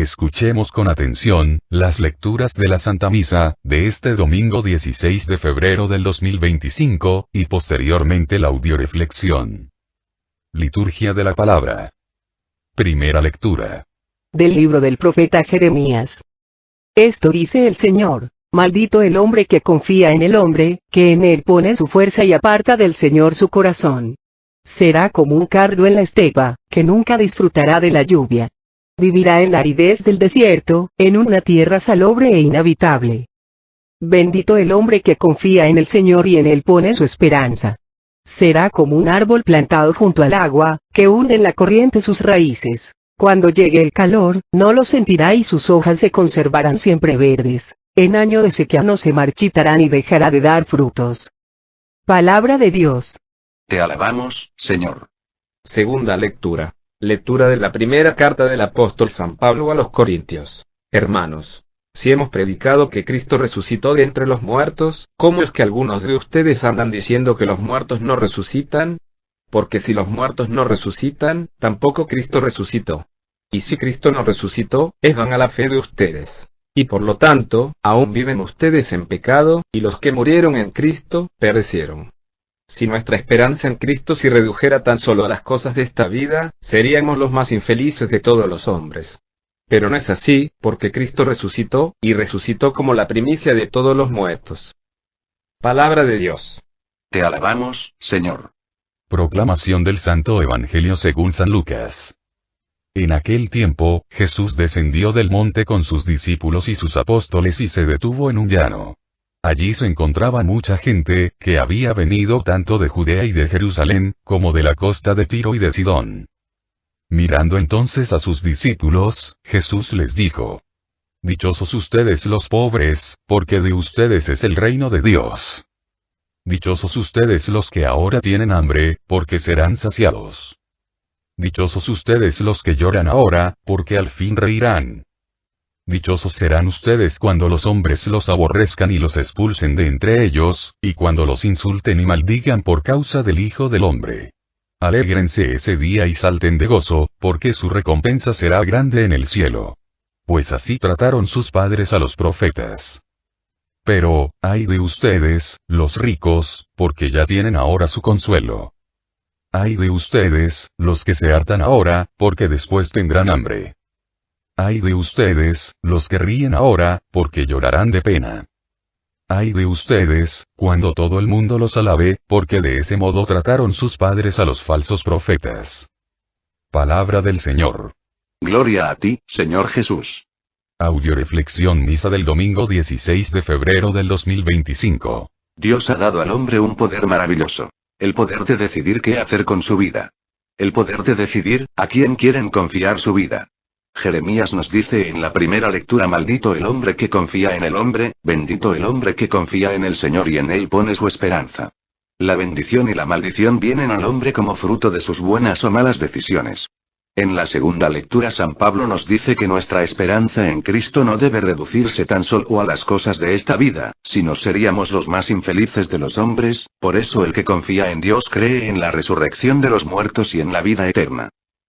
Escuchemos con atención, las lecturas de la Santa Misa, de este domingo 16 de febrero del 2025, y posteriormente la audioreflexión. Liturgia de la Palabra. Primera lectura. Del libro del profeta Jeremías. Esto dice el Señor: maldito el hombre que confía en el hombre, que en él pone su fuerza y aparta del Señor su corazón. Será como un cardo en la estepa, que nunca disfrutará de la lluvia. Vivirá en la aridez del desierto, en una tierra salobre e inhabitable. Bendito el hombre que confía en el Señor y en él pone su esperanza. Será como un árbol plantado junto al agua, que hunde en la corriente sus raíces. Cuando llegue el calor, no lo sentirá y sus hojas se conservarán siempre verdes. En año de sequía no se marchitarán y dejará de dar frutos. Palabra de Dios. Te alabamos, Señor. Segunda lectura. Lectura de la primera carta del apóstol San Pablo a los Corintios. Hermanos, si hemos predicado que Cristo resucitó de entre los muertos, ¿cómo es que algunos de ustedes andan diciendo que los muertos no resucitan? Porque si los muertos no resucitan, tampoco Cristo resucitó. Y si Cristo no resucitó, es vana la fe de ustedes. Y por lo tanto, aún viven ustedes en pecado, y los que murieron en Cristo, perecieron. Si nuestra esperanza en Cristo se redujera tan solo a las cosas de esta vida, seríamos los más infelices de todos los hombres. Pero no es así, porque Cristo resucitó, y resucitó como la primicia de todos los muertos. Palabra de Dios. Te alabamos, Señor. Proclamación del Santo Evangelio según San Lucas. En aquel tiempo, Jesús descendió del monte con sus discípulos y sus apóstoles y se detuvo en un llano. Allí se encontraba mucha gente, que había venido tanto de Judea y de Jerusalén, como de la costa de Tiro y de Sidón. Mirando entonces a sus discípulos, Jesús les dijo: Dichosos ustedes los pobres, porque de ustedes es el reino de Dios. Dichosos ustedes los que ahora tienen hambre, porque serán saciados. Dichosos ustedes los que lloran ahora, porque al fin reirán. Dichosos serán ustedes cuando los hombres los aborrezcan y los expulsen de entre ellos, y cuando los insulten y maldigan por causa del Hijo del Hombre. Alégrense ese día y salten de gozo, porque su recompensa será grande en el cielo. Pues así trataron sus padres a los profetas. Pero, ay de ustedes, los ricos, porque ya tienen ahora su consuelo. Ay de ustedes, los que se hartan ahora, porque después tendrán hambre. Ay de ustedes, los que ríen ahora, porque llorarán de pena. Ay de ustedes, cuando todo el mundo los alabe, porque de ese modo trataron sus padres a los falsos profetas. Palabra del Señor. Gloria a ti, Señor Jesús. Audioreflexión misa del domingo 16 de febrero del 2025. Dios ha dado al hombre un poder maravilloso. El poder de decidir qué hacer con su vida. El poder de decidir a quién quieren confiar su vida. Jeremías nos dice en la primera lectura: maldito el hombre que confía en el hombre, bendito el hombre que confía en el Señor y en él pone su esperanza. La bendición y la maldición vienen al hombre como fruto de sus buenas o malas decisiones. En la segunda lectura San Pablo nos dice que nuestra esperanza en Cristo no debe reducirse tan solo a las cosas de esta vida, sino seríamos los más infelices de los hombres. Por eso el que confía en Dios cree en la resurrección de los muertos y en la vida eterna.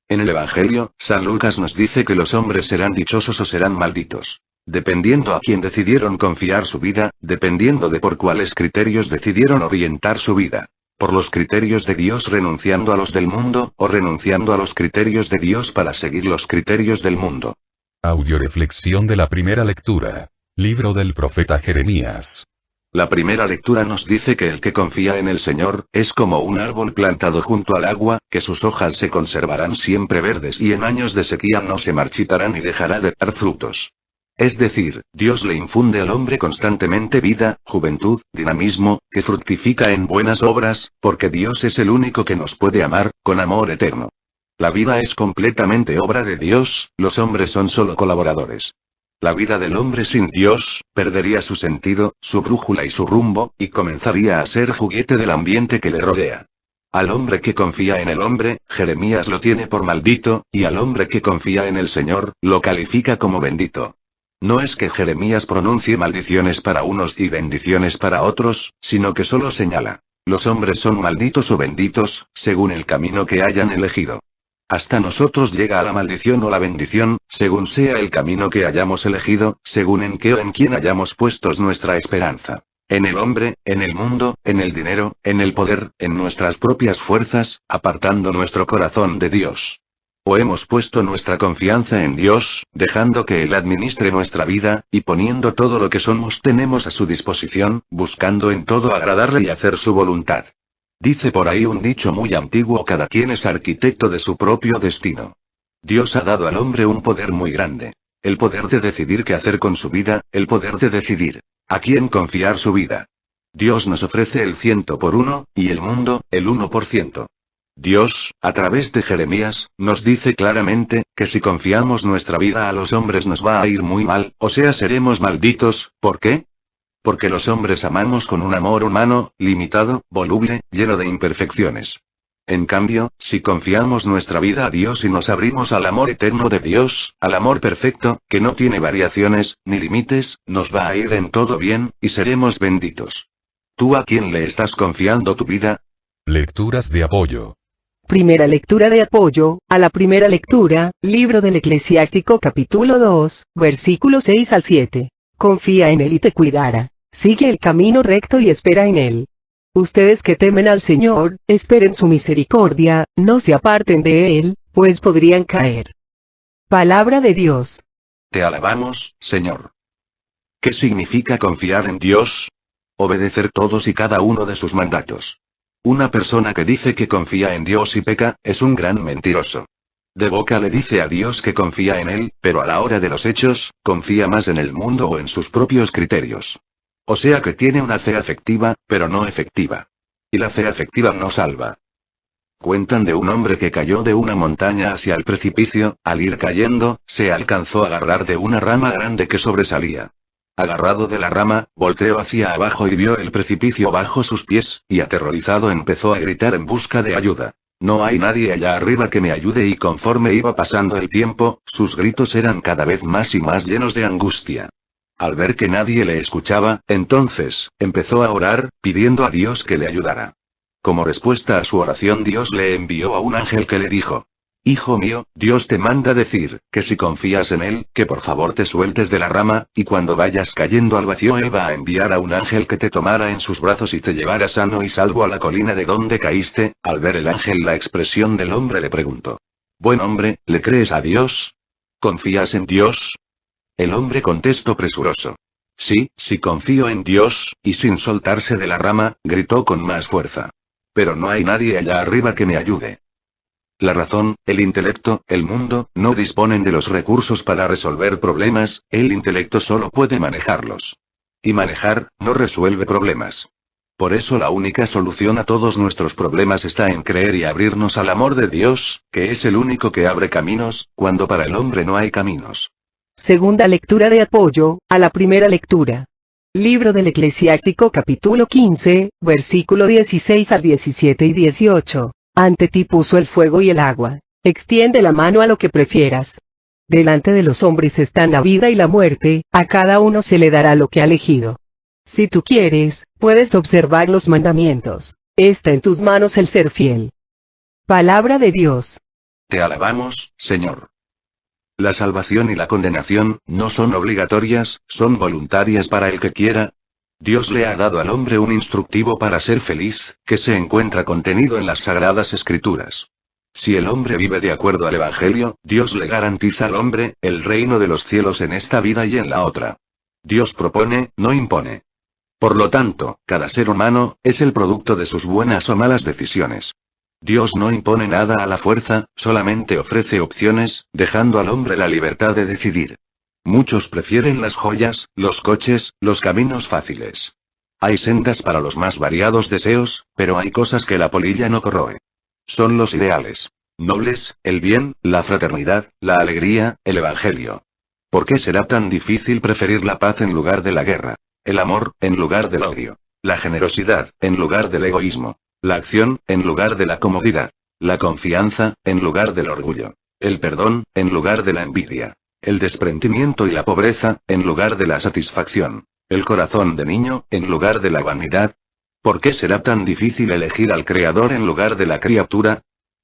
En el Evangelio, San Lucas nos dice que los hombres serán dichosos o serán malditos. Dependiendo a quién decidieron confiar su vida, dependiendo de por cuáles criterios decidieron orientar su vida. Por los criterios de Dios renunciando a los del mundo, o renunciando a los criterios de Dios para seguir los criterios del mundo. Audioreflexión de la primera lectura. Libro del profeta Jeremías. La primera lectura nos dice que el que confía en el Señor, es como un árbol plantado junto al agua, que sus hojas se conservarán siempre verdes y en años de sequía no se marchitarán y dejará de dar frutos. Es decir, Dios le infunde al hombre constantemente vida, juventud, dinamismo, que fructifica en buenas obras, porque Dios es el único que nos puede amar, con amor eterno. La vida es completamente obra de Dios, los hombres son solo colaboradores. La vida del hombre sin Dios, perdería su sentido, su brújula y su rumbo, y comenzaría a ser juguete del ambiente que le rodea. Al hombre que confía en el hombre, Jeremías lo tiene por maldito, y al hombre que confía en el Señor, lo califica como bendito. No es que Jeremías pronuncie maldiciones para unos y bendiciones para otros, sino que solo señala: los hombres son malditos o benditos, según el camino que hayan elegido. Hasta nosotros llega la maldición o la bendición, según sea el camino que hayamos elegido, según en qué o en quién hayamos puestos nuestra esperanza. En el hombre, en el mundo, en el dinero, en el poder, en nuestras propias fuerzas, apartando nuestro corazón de Dios. O hemos puesto nuestra confianza en Dios, dejando que Él administre nuestra vida, y poniendo todo lo que somos tenemos a su disposición, buscando en todo agradarle y hacer su voluntad. Dice por ahí un dicho muy antiguo: cada quien es arquitecto de su propio destino. Dios ha dado al hombre un poder muy grande. El poder de decidir qué hacer con su vida, el poder de decidir a quién confiar su vida. Dios nos ofrece el 100%, y el mundo, el 1%. Dios, a través de Jeremías, nos dice claramente, que si confiamos nuestra vida a los hombres nos va a ir muy mal, o sea seremos malditos. ¿Por qué? Porque los hombres amamos con un amor humano, limitado, voluble, lleno de imperfecciones. En cambio, si confiamos nuestra vida a Dios y nos abrimos al amor eterno de Dios, al amor perfecto, que no tiene variaciones, ni límites, nos va a ir en todo bien, y seremos benditos. ¿Tú a quién le estás confiando tu vida? Lecturas de apoyo. Primera lectura de apoyo, a la primera lectura, libro del Eclesiástico capítulo 2, versículos 6 al 7. Confía en Él y te cuidará. Sigue el camino recto y espera en Él. Ustedes que temen al Señor, esperen su misericordia, no se aparten de Él, pues podrían caer. Palabra de Dios. Te alabamos, Señor. ¿Qué significa confiar en Dios? Obedecer todos y cada uno de sus mandatos. Una persona que dice que confía en Dios y peca, es un gran mentiroso. De boca le dice a Dios que confía en Él, pero a la hora de los hechos, confía más en el mundo o en sus propios criterios. O sea que tiene una fe afectiva, pero no efectiva. Y la fe afectiva no salva. Cuentan de un hombre que cayó de una montaña hacia el precipicio, al ir cayendo, se alcanzó a agarrar de una rama grande que sobresalía. Agarrado de la rama, volteó hacia abajo y vio el precipicio bajo sus pies, y aterrorizado empezó a gritar en busca de ayuda. No hay nadie allá arriba que me ayude, y conforme iba pasando el tiempo, sus gritos eran cada vez más y más llenos de angustia. Al ver que nadie le escuchaba, entonces, empezó a orar, pidiendo a Dios que le ayudara. Como respuesta a su oración, Dios le envió a un ángel que le dijo: Hijo mío, Dios te manda decir, que si confías en Él, que por favor te sueltes de la rama, y cuando vayas cayendo al vacío Él va a enviar a un ángel que te tomara en sus brazos y te llevara sano y salvo a la colina de donde caíste. Al ver el ángel la expresión del hombre le preguntó: Buen hombre, ¿le crees a Dios? ¿Confías en Dios? El hombre contestó presuroso: Sí confío en Dios, y sin soltarse de la rama, gritó con más fuerza: Pero no hay nadie allá arriba que me ayude. La razón, el intelecto, el mundo, no disponen de los recursos para resolver problemas, el intelecto solo puede manejarlos. Y manejar, no resuelve problemas. Por eso la única solución a todos nuestros problemas está en creer y abrirnos al amor de Dios, que es el único que abre caminos, cuando para el hombre no hay caminos. Segunda lectura de apoyo, a la primera lectura. Libro del Eclesiástico capítulo 15, versículo 16 al 17 y 18. Ante ti puso el fuego y el agua. Extiende la mano a lo que prefieras. Delante de los hombres están la vida y la muerte, a cada uno se le dará lo que ha elegido. Si tú quieres, puedes observar los mandamientos. Está en tus manos el ser fiel. Palabra de Dios. Te alabamos, Señor. La salvación y la condenación, no son obligatorias, son voluntarias para el que quiera. Dios le ha dado al hombre un instructivo para ser feliz, que se encuentra contenido en las Sagradas Escrituras. Si el hombre vive de acuerdo al Evangelio, Dios le garantiza al hombre, el reino de los cielos en esta vida y en la otra. Dios propone, no impone. Por lo tanto, cada ser humano, es el producto de sus buenas o malas decisiones. Dios no impone nada a la fuerza, solamente ofrece opciones, dejando al hombre la libertad de decidir. Muchos prefieren las joyas, los coches, los caminos fáciles. Hay sendas para los más variados deseos, pero hay cosas que la polilla no corroe. Son los ideales nobles, el bien, la fraternidad, la alegría, el Evangelio. ¿Por qué será tan difícil preferir la paz en lugar de la guerra? El amor, en lugar del odio. La generosidad, en lugar del egoísmo. La acción, en lugar de la comodidad. La confianza, en lugar del orgullo. El perdón, en lugar de la envidia. El desprendimiento y la pobreza, en lugar de la satisfacción. El corazón de niño, en lugar de la vanidad. ¿Por qué será tan difícil elegir al Creador en lugar de la criatura?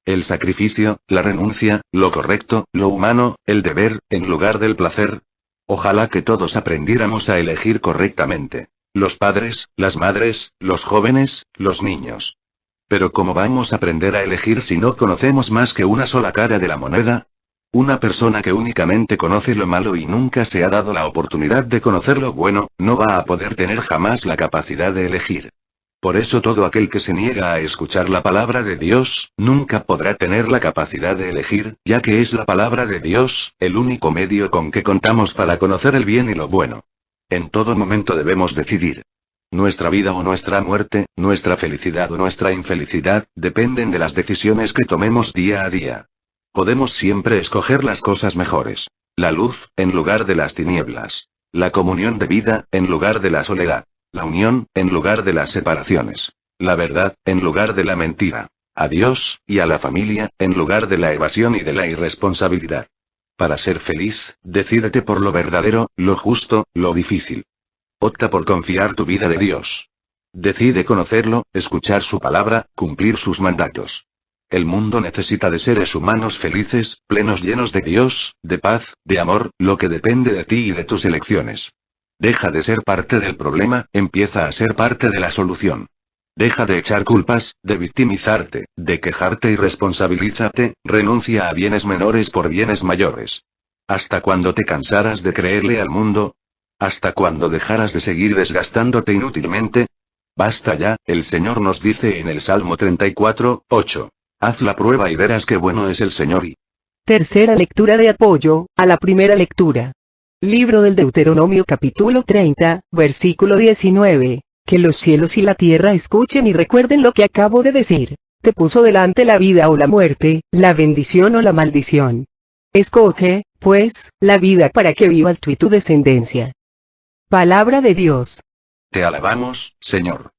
el sacrificio, la renuncia, lo correcto, lo humano, el deber, en lugar del placer. Ojalá que todos aprendiéramos a elegir correctamente. Los padres, las madres, los jóvenes, los niños. Pero ¿cómo vamos a aprender a elegir si no conocemos más que una sola cara de la moneda? Una persona que únicamente conoce lo malo y nunca se ha dado la oportunidad de conocer lo bueno, no va a poder tener jamás la capacidad de elegir. Por eso todo aquel que se niega a escuchar la palabra de Dios, nunca podrá tener la capacidad de elegir, ya que es la palabra de Dios, el único medio con que contamos para conocer el bien y lo bueno. En todo momento debemos decidir. Nuestra vida o nuestra muerte, nuestra felicidad o nuestra infelicidad, dependen de las decisiones que tomemos día a día. Podemos siempre escoger las cosas mejores. La luz, en lugar de las tinieblas. La comunión de vida, en lugar de la soledad. La unión, en lugar de las separaciones. La verdad, en lugar de la mentira. A Dios, y a la familia, en lugar de la evasión y de la irresponsabilidad. Para ser feliz, decídete por lo verdadero, lo justo, lo difícil. Opta por confiar tu vida de Dios. Decide conocerlo, escuchar su palabra, cumplir sus mandatos. El mundo necesita de seres humanos felices, plenos, llenos de Dios, de paz, de amor, lo que depende de ti y de tus elecciones. Deja de ser parte del problema, empieza a ser parte de la solución. Deja de echar culpas, de victimizarte, de quejarte y responsabilízate, renuncia a bienes menores por bienes mayores. ¿Hasta cuándo te cansarás de creerle al mundo? ¿Hasta cuándo dejarás de seguir desgastándote inútilmente? Basta ya, el Señor nos dice en el Salmo 34:8. Haz la prueba y verás qué bueno es el Señor y... Tercera lectura de apoyo, a la primera lectura. Libro del Deuteronomio capítulo 30, versículo 19. Que los cielos y la tierra escuchen y recuerden lo que acabo de decir. Te puso delante la vida o la muerte, la bendición o la maldición. Escoge, pues, la vida para que vivas tú y tu descendencia. Palabra de Dios. Te alabamos, Señor.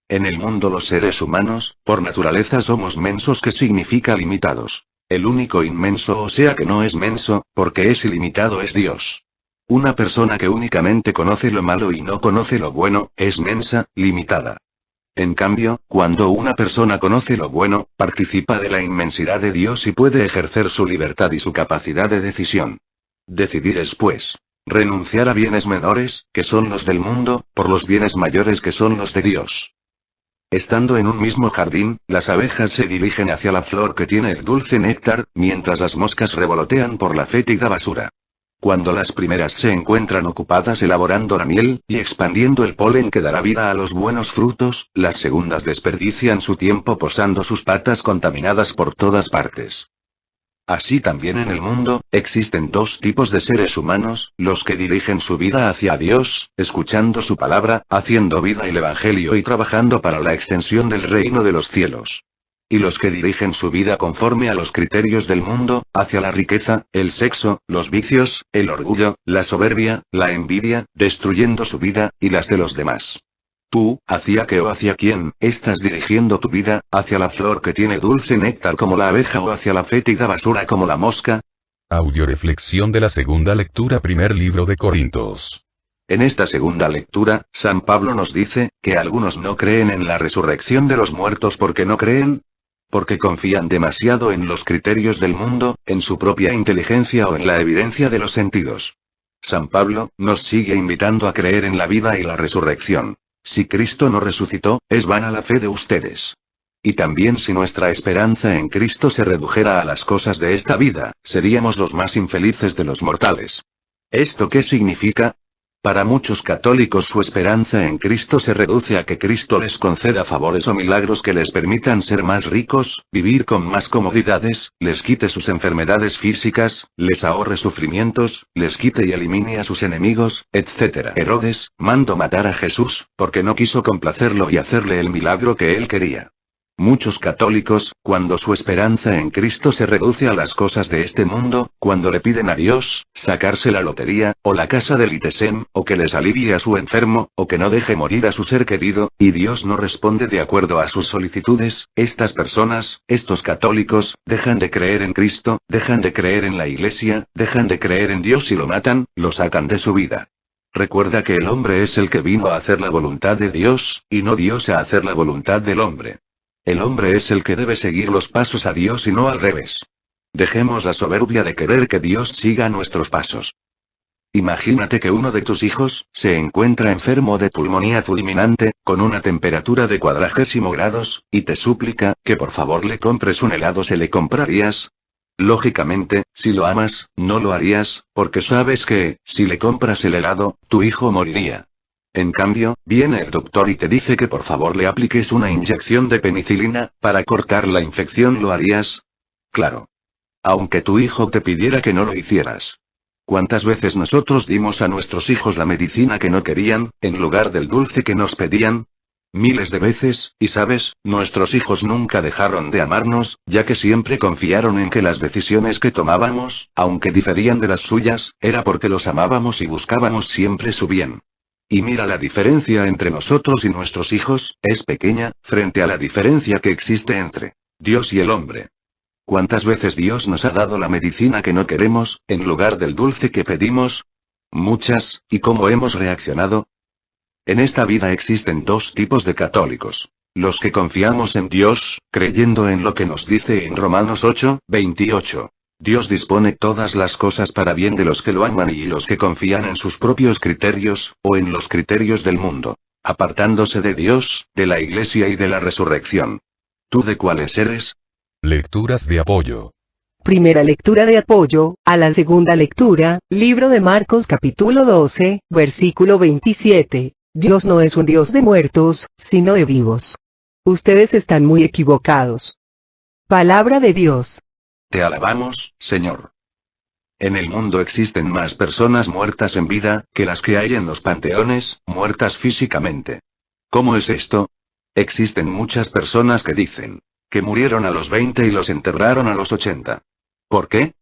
En el mundo los seres humanos, por naturaleza somos mensos, que significa limitados. El único inmenso, o sea que no es menso, porque es ilimitado, es Dios. Una persona que únicamente conoce lo malo y no conoce lo bueno, es mensa, limitada. En cambio, cuando una persona conoce lo bueno, participa de la inmensidad de Dios y puede ejercer su libertad y su capacidad de decisión. Decidir es, pues, renunciar a bienes menores, que son los del mundo, por los bienes mayores, que son los de Dios. Estando en un mismo jardín, las abejas se dirigen hacia la flor que tiene el dulce néctar, mientras las moscas revolotean por la fétida basura. Cuando las primeras se encuentran ocupadas elaborando la miel, y expandiendo el polen que dará vida a los buenos frutos, las segundas desperdician su tiempo posando sus patas contaminadas por todas partes. Así también en el mundo, existen dos tipos de seres humanos, los que dirigen su vida hacia Dios, escuchando su palabra, haciendo vida el Evangelio y trabajando para la extensión del reino de los cielos. Y los que dirigen su vida conforme a los criterios del mundo, hacia la riqueza, el sexo, los vicios, el orgullo, la soberbia, la envidia, destruyendo su vida, y las de los demás. Tú, ¿hacia qué o hacia quién estás dirigiendo tu vida? ¿Hacia la flor que tiene dulce néctar como la abeja o hacia la fétida basura como la mosca? Audioreflexión de la segunda lectura, primer libro de Corintios. En esta segunda lectura, San Pablo nos dice, que algunos no creen en la resurrección de los muertos porque no creen, porque confían demasiado en los criterios del mundo, en su propia inteligencia o en la evidencia de los sentidos. San Pablo nos sigue invitando a creer en la vida y la resurrección. Si Cristo no resucitó, es vana la fe de ustedes. Y también si nuestra esperanza en Cristo se redujera a las cosas de esta vida, seríamos los más infelices de los mortales. ¿Esto qué significa? Para muchos católicos su esperanza en Cristo se reduce a que Cristo les conceda favores o milagros que les permitan ser más ricos, vivir con más comodidades, les quite sus enfermedades físicas, les ahorre sufrimientos, les quite y elimine a sus enemigos, etc. Herodes mandó matar a Jesús, porque no quiso complacerlo y hacerle el milagro que él quería. Muchos católicos, cuando su esperanza en Cristo se reduce a las cosas de este mundo, cuando le piden a Dios, sacarse la lotería, o la casa del ITSEM, o que les alivie a su enfermo, o que no deje morir a su ser querido, y Dios no responde de acuerdo a sus solicitudes, estas personas, estos católicos, dejan de creer en Cristo, dejan de creer en la Iglesia, dejan de creer en Dios y lo matan, lo sacan de su vida. Recuerda que el hombre es el que vino a hacer la voluntad de Dios, y no Dios a hacer la voluntad del hombre. El hombre es el que debe seguir los pasos a Dios y no al revés. Dejemos la soberbia de querer que Dios siga nuestros pasos. Imagínate que uno de tus hijos se encuentra enfermo de pulmonía fulminante, con una temperatura de 40 grados, y te suplica que por favor le compres un helado. ¿Se le comprarías? Lógicamente, si lo amas, no lo harías, porque sabes que, si le compras el helado, tu hijo moriría. En cambio, viene el doctor y te dice que por favor le apliques una inyección de penicilina, para cortar la infección. ¿Lo harías? Claro. Aunque tu hijo te pidiera que no lo hicieras. ¿Cuántas veces nosotros dimos a nuestros hijos la medicina que no querían, en lugar del dulce que nos pedían? Miles de veces, y sabes, nuestros hijos nunca dejaron de amarnos, ya que siempre confiaron en que las decisiones que tomábamos, aunque diferían de las suyas, era porque los amábamos y buscábamos siempre su bien. Y mira, la diferencia entre nosotros y nuestros hijos, es pequeña, frente a la diferencia que existe entre Dios y el hombre. ¿Cuántas veces Dios nos ha dado la medicina que no queremos, en lugar del dulce que pedimos? Muchas, ¿y cómo hemos reaccionado? En esta vida existen dos tipos de católicos. Los que confiamos en Dios, creyendo en lo que nos dice en Romanos 8:28. Dios dispone todas las cosas para bien de los que lo aman, y los que confían en sus propios criterios, o en los criterios del mundo, apartándose de Dios, de la Iglesia y de la resurrección. ¿Tú de cuáles eres? Lecturas de apoyo. Primera lectura de apoyo, a la segunda lectura, libro de Marcos capítulo 12, versículo 27. Dios no es un Dios de muertos, sino de vivos. Ustedes están muy equivocados. Palabra de Dios. Te alabamos, Señor. En el mundo existen más personas muertas en vida, que las que hay en los panteones, muertas físicamente. ¿Cómo es esto? Existen muchas personas que dicen que murieron a los 20 y los enterraron a los 80. ¿Por qué?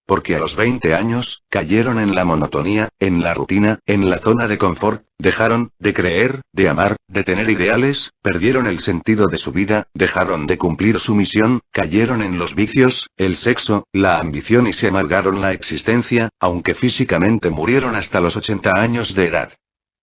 Porque a los 20 años, cayeron en la monotonía, en la rutina, en la zona de confort, dejaron de creer, de amar, de tener ideales, perdieron el sentido de su vida, dejaron de cumplir su misión, cayeron en los vicios, el sexo, la ambición y se amargaron la existencia, aunque físicamente murieron hasta los 80 años de edad.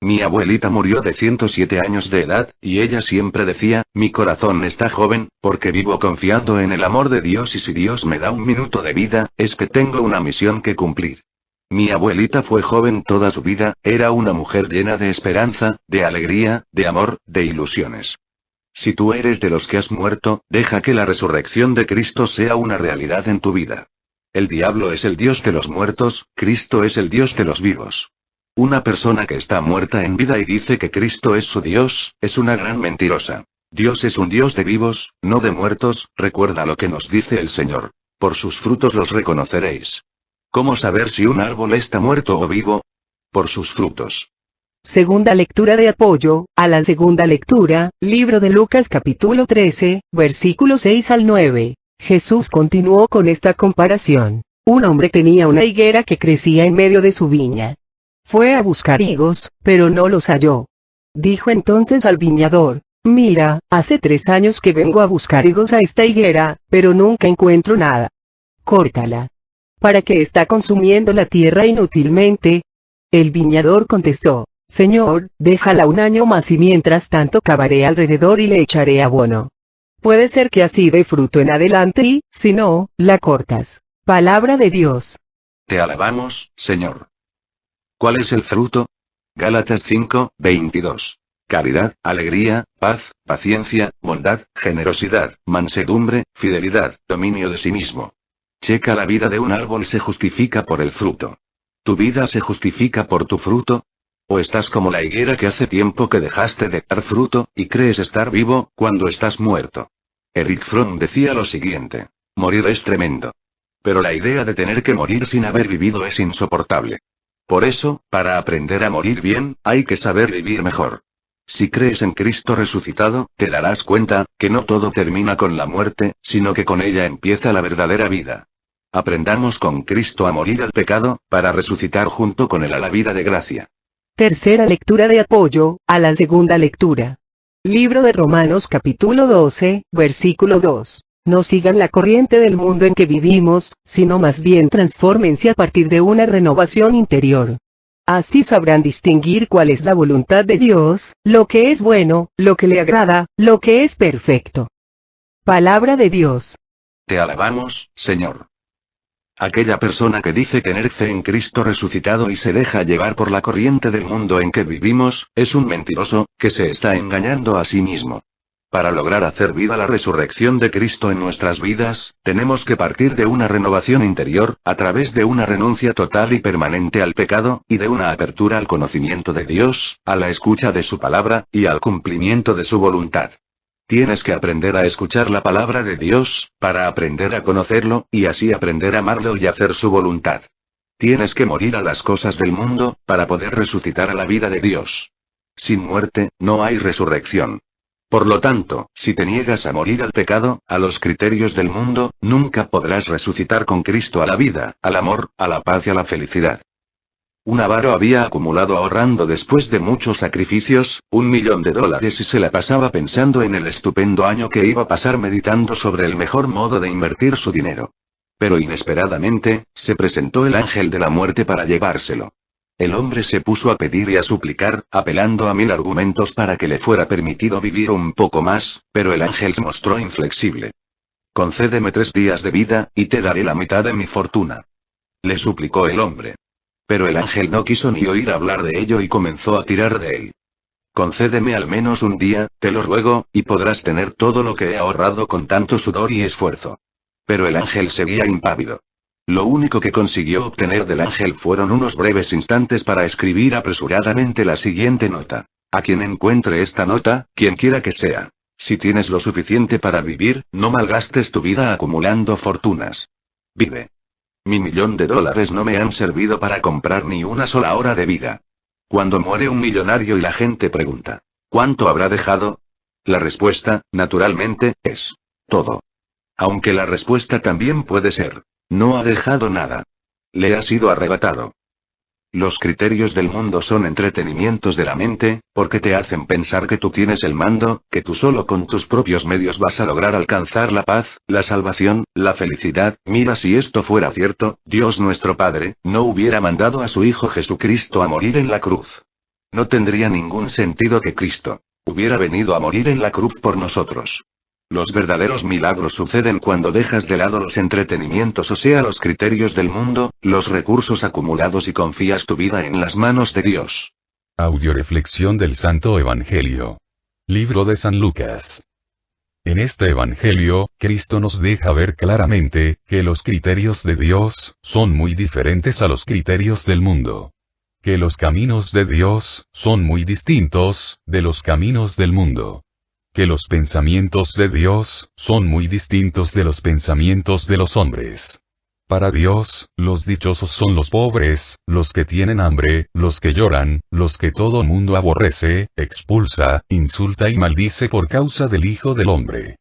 Mi abuelita murió de 107 años de edad, y ella siempre decía, mi corazón está joven, porque vivo confiando en el amor de Dios, y si Dios me da un minuto de vida, es que tengo una misión que cumplir. Mi abuelita fue joven toda su vida, era una mujer llena de esperanza, de alegría, de amor, de ilusiones. Si tú eres de los que has muerto, deja que la resurrección de Cristo sea una realidad en tu vida. El diablo es el Dios de los muertos, Cristo es el Dios de los vivos. Una persona que está muerta en vida y dice que Cristo es su Dios, es una gran mentirosa. Dios es un Dios de vivos, no de muertos. Recuerda lo que nos dice el Señor. Por sus frutos los reconoceréis. ¿Cómo saber si un árbol está muerto o vivo? Por sus frutos. Segunda lectura de apoyo, a la segunda lectura, libro de Lucas capítulo 13, versículos 6 al 9. Jesús continuó con esta comparación. Un hombre tenía una higuera que crecía en medio de su viña. Fue a buscar higos, pero no los halló. Dijo entonces al viñador, mira, hace 3 años que vengo a buscar higos a esta higuera, pero nunca encuentro nada. Córtala. ¿Para qué está consumiendo la tierra inútilmente? El viñador contestó, Señor, déjala un año más y mientras tanto cavaré alrededor y le echaré abono. Puede ser que así dé fruto en adelante y, si no, la cortas. Palabra de Dios. Te alabamos, Señor. ¿Cuál es el fruto? Gálatas 5:22. Caridad, alegría, paz, paciencia, bondad, generosidad, mansedumbre, fidelidad, dominio de sí mismo. Checa, la vida de un árbol se justifica por el fruto. ¿Tu vida se justifica por tu fruto? ¿O estás como la higuera que hace tiempo que dejaste de dar fruto, y crees estar vivo, cuando estás muerto? Erich Fromm decía lo siguiente: morir es tremendo. Pero la idea de tener que morir sin haber vivido es insoportable. Por eso, para aprender a morir bien, hay que saber vivir mejor. Si crees en Cristo resucitado, te darás cuenta, que no todo termina con la muerte, sino que con ella empieza la verdadera vida. Aprendamos con Cristo a morir al pecado, para resucitar junto con él a la vida de gracia. Tercera lectura de apoyo, a la segunda lectura. Libro de Romanos capítulo 12, versículo 2. No sigan la corriente del mundo en que vivimos, sino más bien transfórmense a partir de una renovación interior. Así sabrán distinguir cuál es la voluntad de Dios, lo que es bueno, lo que le agrada, lo que es perfecto. Palabra de Dios. Te alabamos, Señor. Aquella persona que dice tener fe en Cristo resucitado y se deja llevar por la corriente del mundo en que vivimos, es un mentiroso, que se está engañando a sí mismo. Para lograr hacer vida la resurrección de Cristo en nuestras vidas, tenemos que partir de una renovación interior, a través de una renuncia total y permanente al pecado, y de una apertura al conocimiento de Dios, a la escucha de su palabra, y al cumplimiento de su voluntad. Tienes que aprender a escuchar la palabra de Dios, para aprender a conocerlo, y así aprender a amarlo y hacer su voluntad. Tienes que morir a las cosas del mundo, para poder resucitar a la vida de Dios. Sin muerte, no hay resurrección. Por lo tanto, si te niegas a morir al pecado, a los criterios del mundo, nunca podrás resucitar con Cristo a la vida, al amor, a la paz y a la felicidad. Un avaro había acumulado ahorrando después de muchos sacrificios, $1.000.000 y se la pasaba pensando en el estupendo año que iba a pasar meditando sobre el mejor modo de invertir su dinero. Pero inesperadamente, se presentó el ángel de la muerte para llevárselo. El hombre se puso a pedir y a suplicar, apelando a 1000 argumentos para que le fuera permitido vivir un poco más, pero el ángel se mostró inflexible. «Concédeme 3 días de vida, y te daré la mitad de mi fortuna», le suplicó el hombre. Pero el ángel no quiso ni oír hablar de ello y comenzó a tirar de él. «Concédeme al menos un día, te lo ruego, y podrás tener todo lo que he ahorrado con tanto sudor y esfuerzo». Pero el ángel seguía impávido. Lo único que consiguió obtener del ángel fueron unos breves instantes para escribir apresuradamente la siguiente nota. A quien encuentre esta nota, quien quiera que sea. Si tienes lo suficiente para vivir, no malgastes tu vida acumulando fortunas. Vive. Mi $1.000.000 no me han servido para comprar ni una sola hora de vida. Cuando muere un millonario y la gente pregunta, ¿cuánto habrá dejado? La respuesta, naturalmente, es todo. Aunque la respuesta también puede ser, no ha dejado nada. Le ha sido arrebatado. Los criterios del mundo son entretenimientos de la mente, porque te hacen pensar que tú tienes el mando, que tú solo con tus propios medios vas a lograr alcanzar la paz, la salvación, la felicidad. Mira, si esto fuera cierto, Dios nuestro Padre, no hubiera mandado a su Hijo Jesucristo a morir en la cruz. No tendría ningún sentido que Cristo hubiera venido a morir en la cruz por nosotros. Los verdaderos milagros suceden cuando dejas de lado los entretenimientos, o sea, los criterios del mundo, los recursos acumulados, y confías tu vida en las manos de Dios. Audioreflexión del Santo Evangelio. Libro de San Lucas. En este Evangelio, Cristo nos deja ver claramente que los criterios de Dios son muy diferentes a los criterios del mundo. Que los caminos de Dios son muy distintos de los caminos del mundo. Que los pensamientos de Dios son muy distintos de los pensamientos de los hombres. Para Dios, los dichosos son los pobres, los que tienen hambre, los que lloran, los que todo mundo aborrece, expulsa, insulta y maldice por causa del Hijo del Hombre.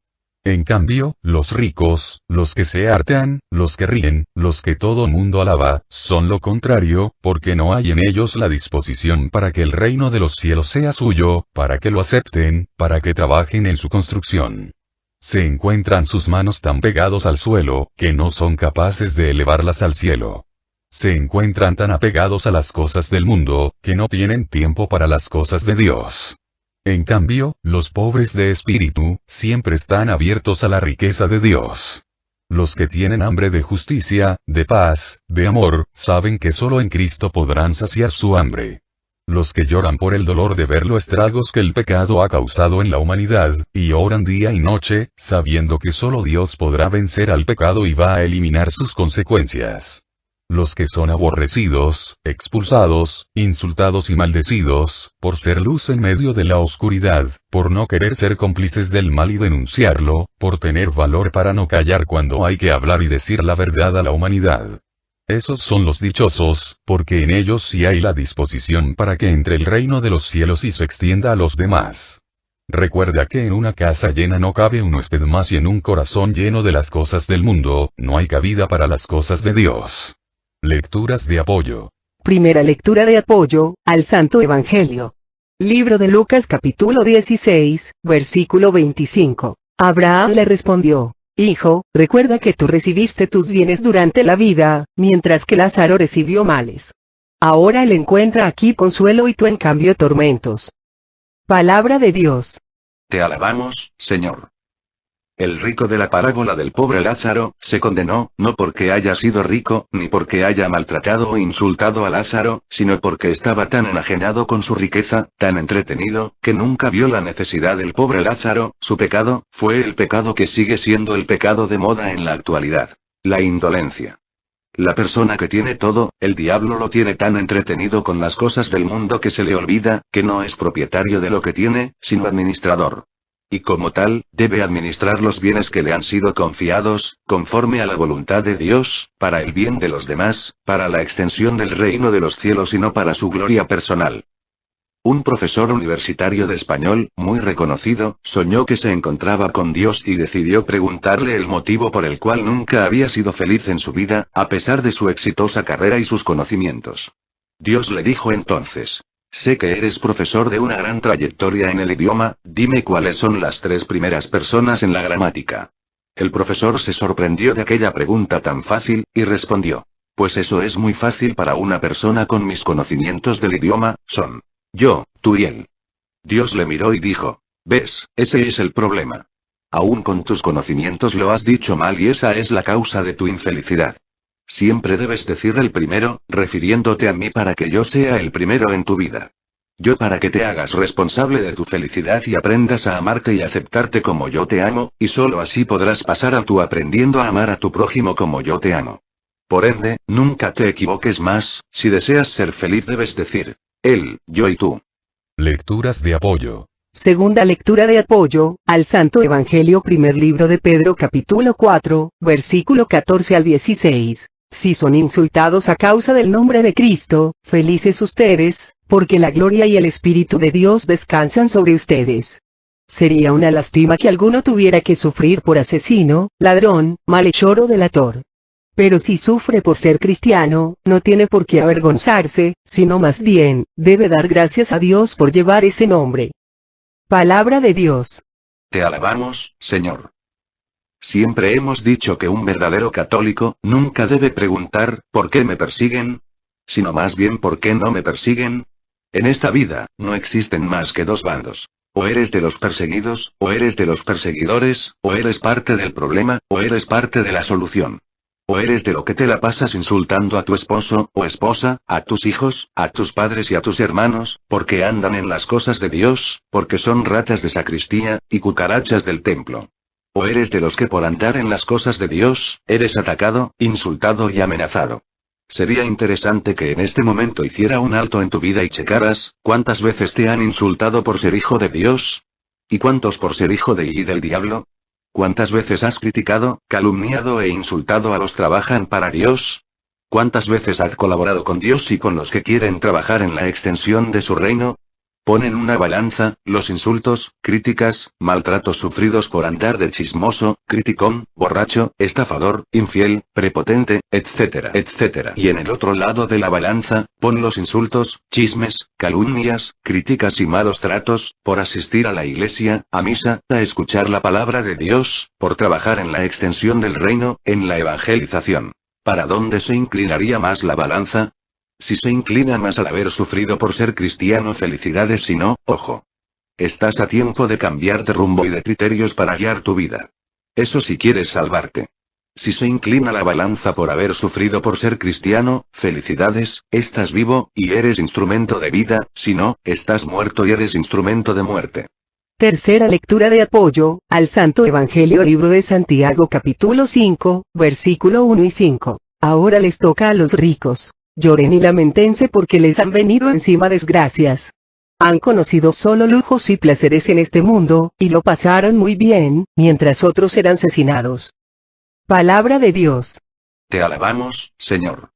En cambio, los ricos, los que se hartan, los que ríen, los que todo mundo alaba, son lo contrario, porque no hay en ellos la disposición para que el reino de los cielos sea suyo, para que lo acepten, para que trabajen en su construcción. Se encuentran sus manos tan pegados al suelo, que no son capaces de elevarlas al cielo. Se encuentran tan apegados a las cosas del mundo, que no tienen tiempo para las cosas de Dios. En cambio, los pobres de espíritu, siempre están abiertos a la riqueza de Dios. Los que tienen hambre de justicia, de paz, de amor, saben que solo en Cristo podrán saciar su hambre. Los que lloran por el dolor de ver los estragos que el pecado ha causado en la humanidad, y oran día y noche, sabiendo que solo Dios podrá vencer al pecado y va a eliminar sus consecuencias. Los que son aborrecidos, expulsados, insultados y maldecidos, por ser luz en medio de la oscuridad, por no querer ser cómplices del mal y denunciarlo, por tener valor para no callar cuando hay que hablar y decir la verdad a la humanidad. Esos son los dichosos, porque en ellos sí hay la disposición para que entre el reino de los cielos y se extienda a los demás. Recuerda que en una casa llena no cabe un huésped más, y en un corazón lleno de las cosas del mundo, no hay cabida para las cosas de Dios. Lecturas de apoyo. Primera lectura de apoyo al Santo Evangelio. Libro de Lucas capítulo 16, versículo 25. Abraham le respondió: Hijo, recuerda que tú recibiste tus bienes durante la vida, mientras que Lázaro recibió males. Ahora él encuentra aquí consuelo y tú en cambio tormentos. Palabra de Dios. Te alabamos, Señor. El rico de la parábola del pobre Lázaro, se condenó, no porque haya sido rico, ni porque haya maltratado o insultado a Lázaro, sino porque estaba tan enajenado con su riqueza, tan entretenido, que nunca vio la necesidad del pobre Lázaro. Su pecado, fue el pecado que sigue siendo el pecado de moda en la actualidad. La indolencia. La persona que tiene todo, el diablo lo tiene tan entretenido con las cosas del mundo que se le olvida, que no es propietario de lo que tiene, sino administrador. Y como tal, debe administrar los bienes que le han sido confiados, conforme a la voluntad de Dios, para el bien de los demás, para la extensión del reino de los cielos y no para su gloria personal. Un profesor universitario de español, muy reconocido, soñó que se encontraba con Dios y decidió preguntarle el motivo por el cual nunca había sido feliz en su vida, a pesar de su exitosa carrera y sus conocimientos. Dios le dijo entonces: sé que eres profesor de una gran trayectoria en el idioma, dime cuáles son las 3 primeras personas en la gramática. El profesor se sorprendió de aquella pregunta tan fácil, y respondió: pues eso es muy fácil para una persona con mis conocimientos del idioma, son yo, tú y él. Dios le miró y dijo: ¿ves? Ese es el problema. Aún con tus conocimientos lo has dicho mal y esa es la causa de tu infelicidad. Siempre debes decir el primero, refiriéndote a mí para que yo sea el primero en tu vida. Yo para que te hagas responsable de tu felicidad y aprendas a amarte y aceptarte como yo te amo, y solo así podrás pasar a tú aprendiendo a amar a tu prójimo como yo te amo. Por ende, nunca te equivoques más, si deseas ser feliz debes decir: él, yo y tú. Lecturas de apoyo. Segunda lectura de apoyo, al Santo Evangelio. Primer libro de Pedro capítulo 4, versículo 14 al 16. Si son insultados a causa del nombre de Cristo, felices ustedes, porque la gloria y el Espíritu de Dios descansan sobre ustedes. Sería una lástima que alguno tuviera que sufrir por asesino, ladrón, malhechor o delator. Pero si sufre por ser cristiano, no tiene por qué avergonzarse, sino más bien, debe dar gracias a Dios por llevar ese nombre. Palabra de Dios. Te alabamos, Señor. Siempre hemos dicho que un verdadero católico nunca debe preguntar, ¿por qué me persiguen?, sino más bien, ¿por qué no me persiguen? En esta vida, no existen más que 2 bandos. O eres de los perseguidos, o eres de los perseguidores, o eres parte del problema, o eres parte de la solución. O eres de lo que te la pasas insultando a tu esposo, o esposa, a tus hijos, a tus padres y a tus hermanos, porque andan en las cosas de Dios, porque son ratas de sacristía, y cucarachas del templo. O eres de los que por andar en las cosas de Dios, eres atacado, insultado y amenazado. Sería interesante que en este momento hiciera un alto en tu vida y checaras, ¿cuántas veces te han insultado por ser hijo de Dios? ¿Y cuántos por ser hijo del diablo? ¿Cuántas veces has criticado, calumniado e insultado a los que trabajan para Dios? ¿Cuántas veces has colaborado con Dios y con los que quieren trabajar en la extensión de su reino? Pon en una balanza, los insultos, críticas, maltratos sufridos por andar de chismoso, criticón, borracho, estafador, infiel, prepotente, etcétera, etcétera. Y en el otro lado de la balanza, pon los insultos, chismes, calumnias, críticas y malos tratos, por asistir a la iglesia, a misa, a escuchar la palabra de Dios, por trabajar en la extensión del reino, en la evangelización. ¿Para dónde se inclinaría más la balanza? Si se inclina más al haber sufrido por ser cristiano, felicidades, si no, ojo. Estás a tiempo de cambiar de rumbo y de criterios para guiar tu vida. Eso si quieres salvarte. Si se inclina la balanza por haber sufrido por ser cristiano, felicidades, estás vivo, y eres instrumento de vida, si no, estás muerto y eres instrumento de muerte. Tercera lectura de apoyo, al Santo Evangelio. Libro de Santiago capítulo 5, versículo 1 y 5. Ahora les toca a los ricos. Lloren y lamentense porque les han venido encima desgracias. Han conocido solo lujos y placeres en este mundo, y lo pasaron muy bien, mientras otros eran asesinados. Palabra de Dios. Te alabamos, Señor.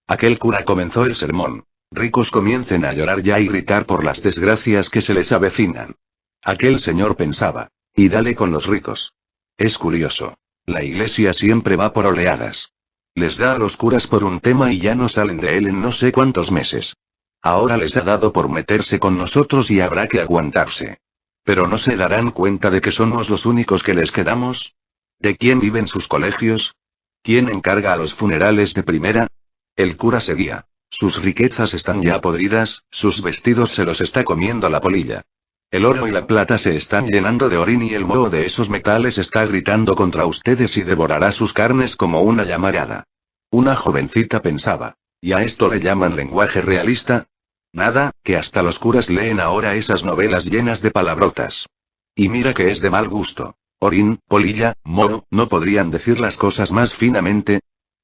Aquel cura comenzó el sermón. Ricos comiencen a llorar ya y gritar por las desgracias que se les avecinan. Aquel señor pensaba, y dale con los ricos. Es curioso. La iglesia siempre va por oleadas. Les da a los curas por un tema y ya no salen de él en no sé cuántos meses. Ahora les ha dado por meterse con nosotros y habrá que aguantarse. Pero ¿no se darán cuenta de que somos los únicos que les quedamos? ¿De quién viven sus colegios? ¿Quién encarga a los funerales de primera? El cura seguía. Sus riquezas están ya podridas, sus vestidos se los está comiendo la polilla. El oro y la plata se están llenando de orín y el moho de esos metales está gritando contra ustedes y devorará sus carnes como una llamarada. Una jovencita pensaba. ¿Y a esto le llaman lenguaje realista? Nada, que hasta los curas leen ahora esas novelas llenas de palabrotas. Y mira que es de mal gusto. Orín, polilla, moho, ¿no podrían decir las cosas más finamente?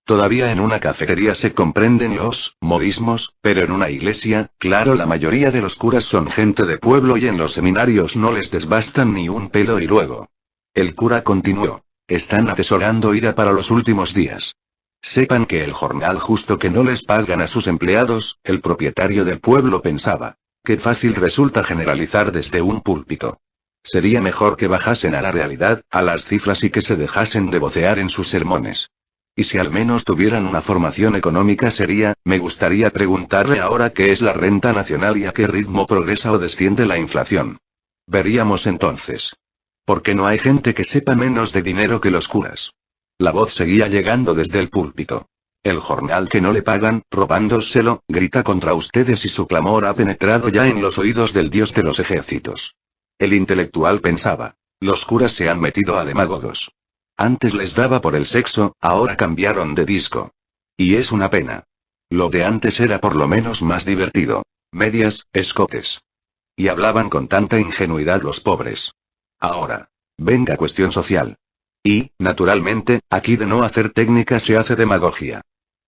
Todavía en una cafetería se comprenden los modismos, pero en una iglesia, claro, la mayoría de los curas son gente de pueblo y en los seminarios no les desbastan ni un pelo y luego. El cura continuó. Están atesorando ira para los últimos días. Sepan que el jornal justo que no les pagan a sus empleados, el propietario del pueblo pensaba. Qué fácil resulta generalizar desde un púlpito. Sería mejor que bajasen a la realidad, a las cifras y que se dejasen de vocear en sus sermones. Y si al menos tuvieran una formación económica seria, me gustaría preguntarle ahora qué es la renta nacional y a qué ritmo progresa o desciende la inflación. Veríamos entonces. ¿Por qué no hay gente que sepa menos de dinero que los curas? La voz seguía llegando desde el púlpito. El jornal que no le pagan, robándoselo, grita contra ustedes y su clamor ha penetrado ya en los oídos del Dios de los ejércitos. El intelectual pensaba. Los curas se han metido a demagogos. Antes les daba por el sexo, ahora cambiaron de disco. Y es una pena. Lo de antes era por lo menos más divertido. Medias, escotes. Y hablaban con tanta ingenuidad los pobres. Ahora. Venga cuestión social. Y, naturalmente, aquí de no hacer técnica se hace demagogia.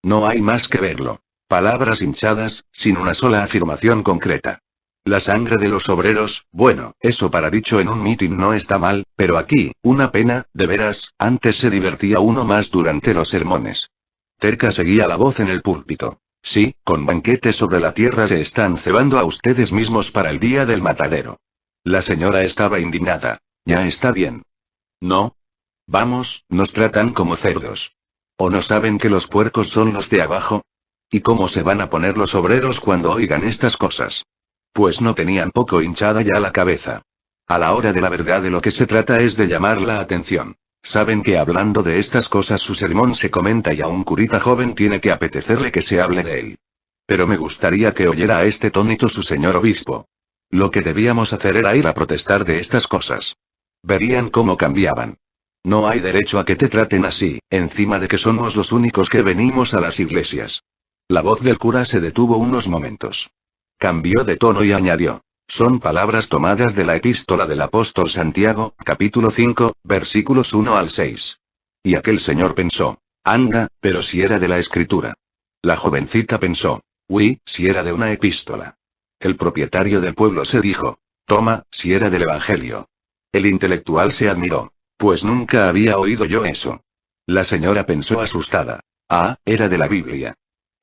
No hay más que verlo. Palabras hinchadas, sin una sola afirmación concreta. La sangre de los obreros, bueno, eso para dicho en un mitin no está mal, pero aquí, una pena, de veras, antes se divertía uno más durante los sermones. Terca seguía la voz en el púlpito. Sí, con banquetes sobre la tierra se están cebando a ustedes mismos para el día del matadero. La señora estaba indignada. Ya está bien. No. Vamos, nos tratan como cerdos. ¿O no saben que los puercos son los de abajo? ¿Y cómo se van a poner los obreros cuando oigan estas cosas? Pues no tenían poco hinchada ya la cabeza. A la hora de la verdad de lo que se trata es de llamar la atención. Saben que hablando de estas cosas su sermón se comenta y a un curita joven tiene que apetecerle que se hable de él. Pero me gustaría que oyera a este tónito su señor obispo. Lo que debíamos hacer era ir a protestar de estas cosas. Verían cómo cambiaban. No hay derecho a que te traten así, encima de que somos los únicos que venimos a las iglesias. La voz del cura se detuvo unos momentos. Cambió de tono y añadió. Son palabras tomadas de la epístola del apóstol Santiago, capítulo 5, versículos 1 al 6. Y aquel señor pensó. Anda, pero si era de la escritura. La jovencita pensó. Uy, si era de una epístola. El propietario del pueblo se dijo. Toma, si era del evangelio. El intelectual se admiró. Pues nunca había oído yo eso. La señora pensó asustada. Ah, era de la Biblia.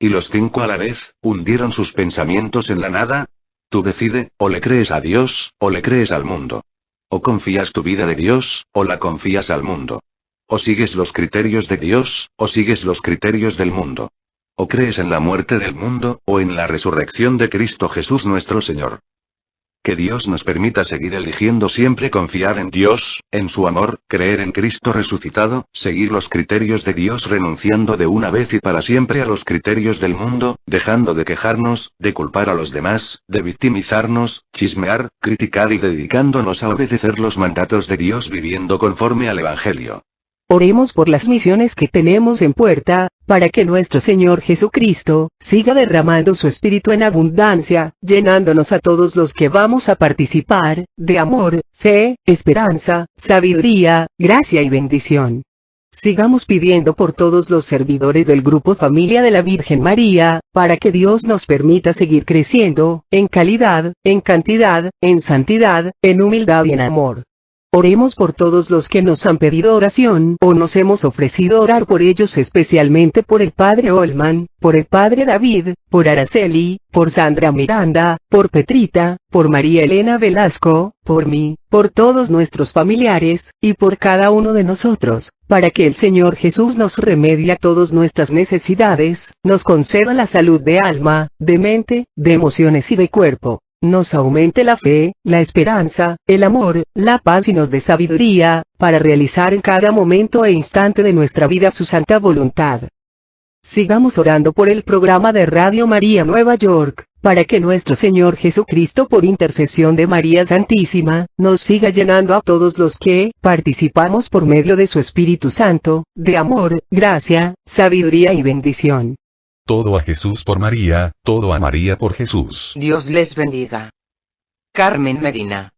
Y los cinco a la vez, hundieron sus pensamientos en la nada. Tú decide, o le crees a Dios, o le crees al mundo. O confías tu vida de Dios, o la confías al mundo. O sigues los criterios de Dios, o sigues los criterios del mundo. O crees en la muerte del mundo, o en la resurrección de Cristo Jesús nuestro Señor. Que Dios nos permita seguir eligiendo siempre confiar en Dios, en su amor, creer en Cristo resucitado, seguir los criterios de Dios renunciando de una vez y para siempre a los criterios del mundo, dejando de quejarnos, de culpar a los demás, de victimizarnos, chismear, criticar y dedicándonos a obedecer los mandatos de Dios viviendo conforme al Evangelio. Oremos por las misiones que tenemos en puerta, para que nuestro Señor Jesucristo siga derramando su Espíritu en abundancia, llenándonos a todos los que vamos a participar, de amor, fe, esperanza, sabiduría, gracia y bendición. Sigamos pidiendo por todos los servidores del Grupo Familia de la Virgen María, para que Dios nos permita seguir creciendo, en calidad, en cantidad, en santidad, en humildad y en amor. Oremos por todos los que nos han pedido oración o nos hemos ofrecido orar por ellos, especialmente por el Padre Olman, por el Padre David, por Araceli, por Sandra Miranda, por Petrita, por María Elena Velasco, por mí, por todos nuestros familiares, y por cada uno de nosotros, para que el Señor Jesús nos remedie a todas nuestras necesidades, nos conceda la salud de alma, de mente, de emociones y de cuerpo. Nos aumente la fe, la esperanza, el amor, la paz y nos dé sabiduría, para realizar en cada momento e instante de nuestra vida su santa voluntad. Sigamos orando por el programa de Radio María Nueva York, para que nuestro Señor Jesucristo por intercesión de María Santísima, nos siga llenando a todos los que participamos por medio de su Espíritu Santo, de amor, gracia, sabiduría y bendición. Todo a Jesús por María, todo a María por Jesús. Dios les bendiga. Carmen Medina.